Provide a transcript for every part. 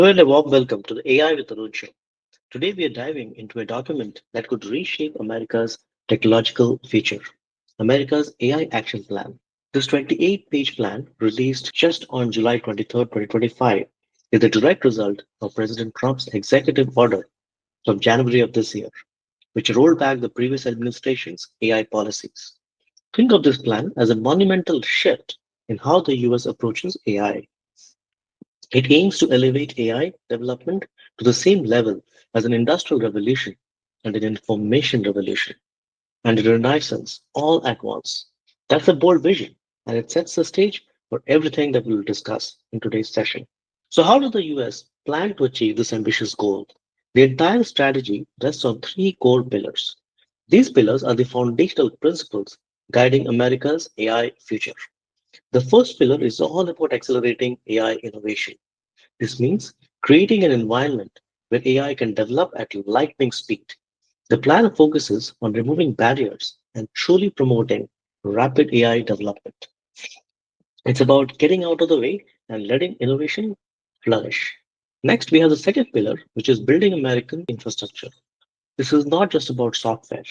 Hello and a warm welcome to the AI with Arun show. Today we are diving into a document that could reshape America's technological future, America's AI Action Plan. This 28-page plan, released just on July 23rd, 2025, is the direct result of President Trump's executive order from January of this year, which rolled back the previous administration's AI policies. Think of this plan as a monumental shift in how the US approaches AI. It aims to elevate AI development to the same level as an industrial revolution and an information revolution and a renaissance all at once. That's a bold vision, and it sets the stage for everything that we'll discuss in today's session. So, how does the US plan to achieve this ambitious goal? The entire strategy rests on three core pillars. These pillars are the foundational principles guiding America's AI future. The first pillar is all about accelerating AI innovation. This means creating an environment where AI can develop at lightning speed. The plan focuses on removing barriers and truly promoting rapid AI development. It's about getting out of the way and letting innovation flourish. Next, we have the second pillar, which is building American infrastructure. This is not just about software,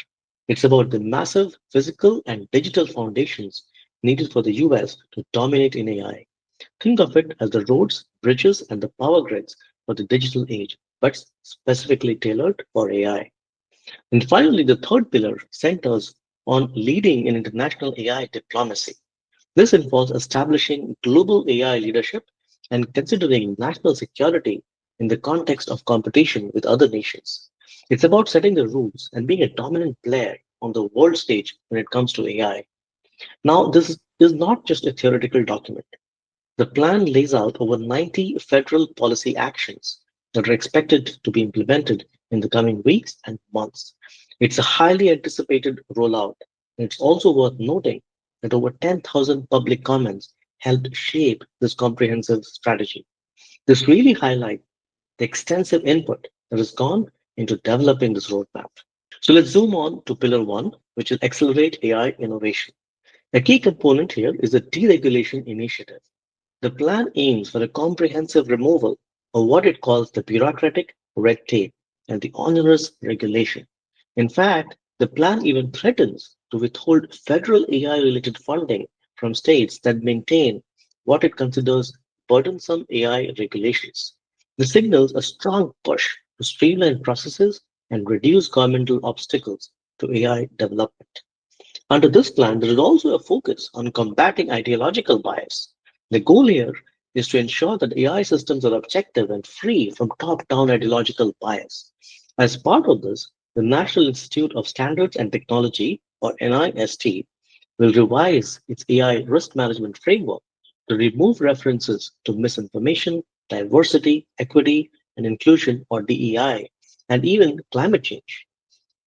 it's about the massive physical and digital foundations needed for the US to dominate in AI. Think of it as the roads, bridges, and the power grids for the digital age, but specifically tailored for AI. And finally, the third pillar centers on leading in international AI diplomacy. This involves establishing global AI leadership and considering national security in the context of competition with other nations. It's about setting the rules and being a dominant player on the world stage when it comes to AI. Now, is not just a theoretical document. The plan lays out over 90 federal policy actions that are expected to be implemented in the coming weeks and months. It's a highly anticipated rollout. And it's also worth noting that over 10,000 public comments helped shape this comprehensive strategy. This really highlights the extensive input that has gone into developing this roadmap. So let's zoom on to pillar one, which is accelerate AI innovation. A key component here is the deregulation initiative. The plan aims for a comprehensive removal of what it calls the bureaucratic red tape and the onerous regulation. In fact, the plan even threatens to withhold federal AI related funding from states that maintain what it considers burdensome AI regulations. This signals a strong push to streamline processes and reduce governmental obstacles to AI development. Under this plan, there is also a focus on combating ideological bias. The goal here is to ensure that AI systems are objective and free from top down ideological bias. As part of this, the National Institute of Standards and Technology, or NIST, will revise its AI risk management framework to remove references to misinformation, diversity, equity, and inclusion, or DEI, and even climate change.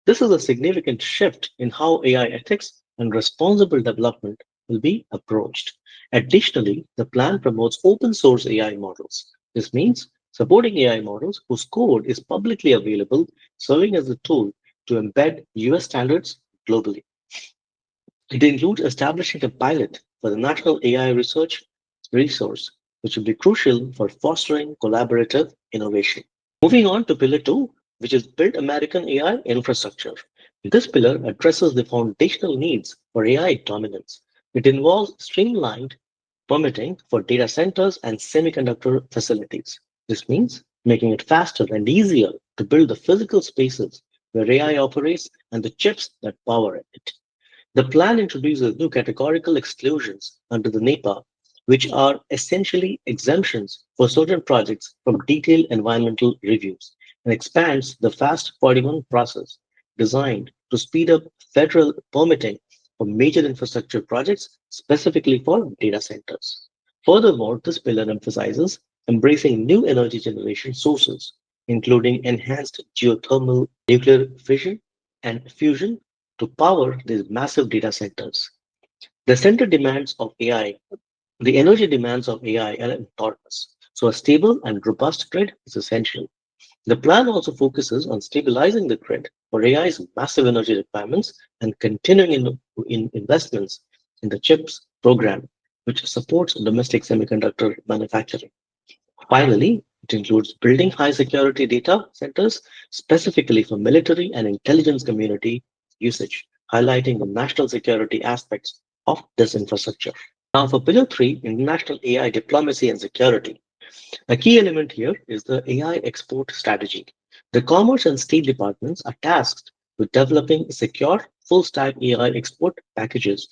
This is a significant shift in how AI ethics and responsible development will be approached. Additionally, the plan promotes open source AI models. This means supporting AI models whose code is publicly available, serving as a tool to embed US standards globally. It includes establishing a pilot for the National AI Research Resource, which will be crucial for fostering collaborative innovation. Moving on to pillar two, which is build American AI infrastructure. This pillar addresses the foundational needs for AI dominance. It involves streamlined permitting for data centers and semiconductor facilities. This means making it faster and easier to build the physical spaces where AI operates and the chips that power it. The plan introduces new categorical exclusions under the NEPA, which are essentially exemptions for certain projects from detailed environmental reviews, and expands the Fast 41 process designed to speed up federal permitting for major infrastructure projects, specifically for data centers. Furthermore, this pillar emphasizes embracing new energy generation sources, including enhanced geothermal, nuclear fission, and fusion to power these massive data centers. The center demands of AI, the energy demands of AI are enormous, so a stable and robust grid is essential. The plan also focuses on stabilizing the grid for AI's massive energy requirements and continuing in investments in the CHIPS program, which supports domestic semiconductor manufacturing. Finally, It includes building high security data centers specifically for military and intelligence community usage, highlighting the national security aspects of this infrastructure. Now, for Pillar 3, international AI diplomacy and security. A key element here is the AI export strategy. The Commerce and State Departments are tasked with developing secure, full stack AI export packages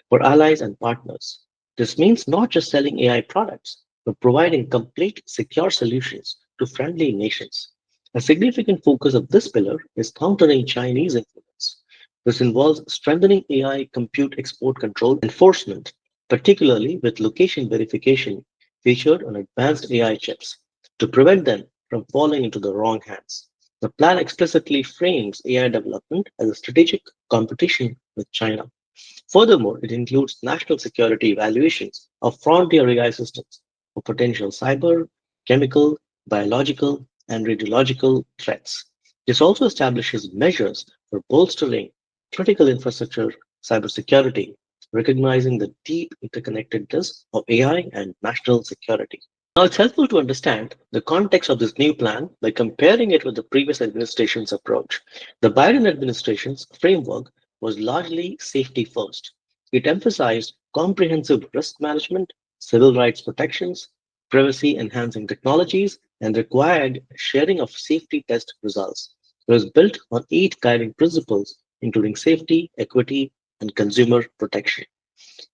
for allies and partners. This means not just selling AI products, but providing complete, secure solutions to friendly nations. A significant focus of this pillar is countering Chinese influence. This involves strengthening AI compute export control enforcement, particularly with location verification featured on advanced AI chips to prevent them from falling into the wrong hands. The plan explicitly frames AI development as a strategic competition with China. Furthermore, it includes national security evaluations of frontier AI systems for potential cyber, chemical, biological, and radiological threats. This also establishes measures for bolstering critical infrastructure cybersecurity, recognizing the deep interconnectedness of AI and national security. Now, it's helpful to understand the context of this new plan by comparing it with the previous administration's approach. The Biden administration's framework was largely safety first. It emphasized comprehensive risk management, civil rights protections, privacy enhancing technologies, and required sharing of safety test results. It was built on 8 guiding principles, including safety, equity, and consumer protection.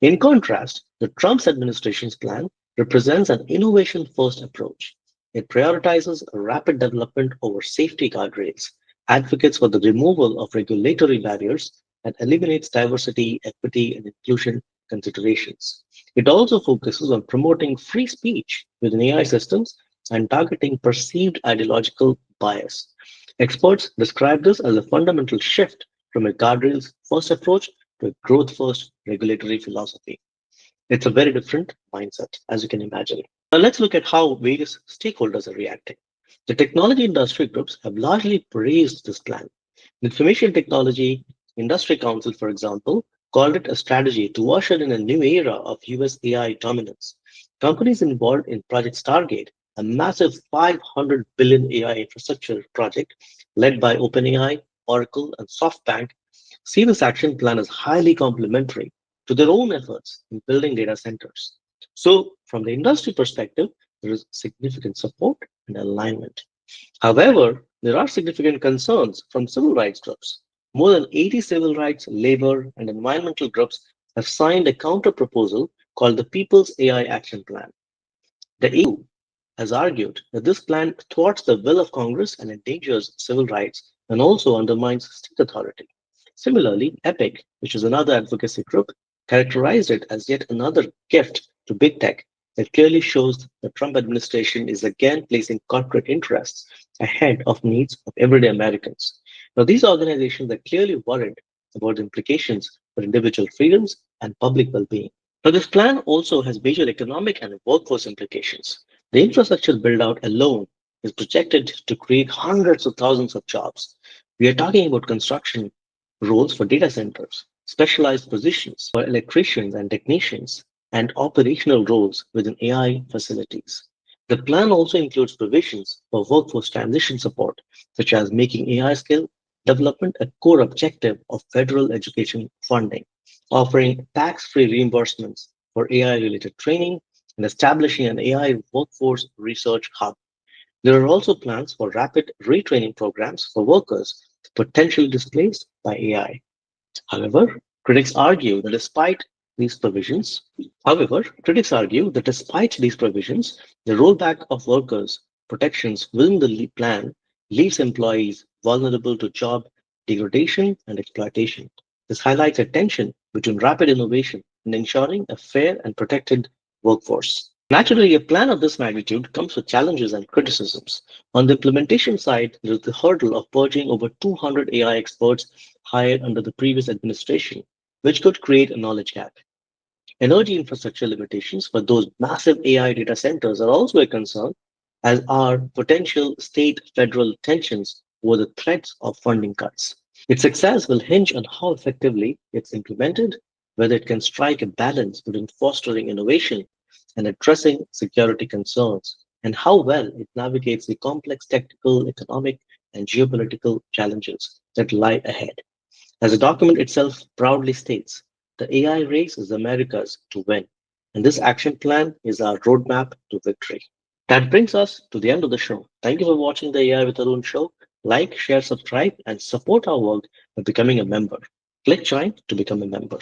In contrast, the Trump administration's plan represents an innovation first approach. It prioritizes rapid development over safety guardrails, advocates for the removal of regulatory barriers, and eliminates diversity, equity, and inclusion considerations. It also focuses on promoting free speech within AI systems and targeting perceived ideological bias. Experts describe this as a fundamental shift from a guardrails first approach to a growth first regulatory philosophy. It's a very different mindset, as you can imagine. Now, let's look at how various stakeholders are reacting. The technology industry groups have largely praised this plan. The Information Technology Industry Council, for example, called it a strategy to usher in a new era of US AI dominance. Companies involved in Project Stargate, a massive 500 billion AI infrastructure project led by OpenAI, Oracle, and SoftBank, see this action plan as highly complementary to their own efforts in building data centers. So, from the industry perspective, there is significant support and alignment. However, there are significant concerns from civil rights groups. More than 80 civil rights, labor, and environmental groups have signed a counter proposal called the People's AI Action Plan. The EU has argued that this plan thwarts the will of Congress and endangers civil rights and also undermines state authority. Similarly, EPIC, which is another advocacy group, characterized it as yet another gift to big tech that clearly shows the Trump administration is again placing corporate interests ahead of needs of everyday Americans. Now, these organizations are clearly worried about the implications for individual freedoms and public well-being. Now, this plan also has major economic and workforce implications. The infrastructure build out alone is projected to create hundreds of thousands of jobs. We are talking about construction roles for data centers, specialized positions for electricians and technicians, and operational roles within AI facilities. The plan also includes provisions for workforce transition support, such as making AI skill development a core objective of federal education funding, offering tax-free reimbursements for AI-related training, and establishing an AI workforce research hub. There are also plans for rapid retraining programs for workers potentially displaced by AI. However, critics argue that despite these provisions, However, critics argue that despite these provisions, the rollback of workers' protections within the plan leaves employees vulnerable to job degradation and exploitation. This highlights a tension between rapid innovation and ensuring a fair and protected workforce. Naturally, a plan of this magnitude comes with challenges and criticisms. On the implementation side, there is the hurdle of purging over 200 AI experts hired under the previous administration, which could create a knowledge gap. Energy infrastructure limitations for those massive AI data centers are also a concern, as are potential state federal tensions over the threats of funding cuts. Its success will hinge on how effectively it's implemented, whether it can strike a balance between fostering innovation and addressing security concerns and how well it navigates the complex technical, economic, and geopolitical challenges that lie ahead. As the document itself proudly states, the AI race is America's to win, and this action plan is our roadmap to victory. That brings us to the end of the show. Thank you for watching the AI with Arun show. Like, share, subscribe, and support our work by becoming a member. Click join to become a member.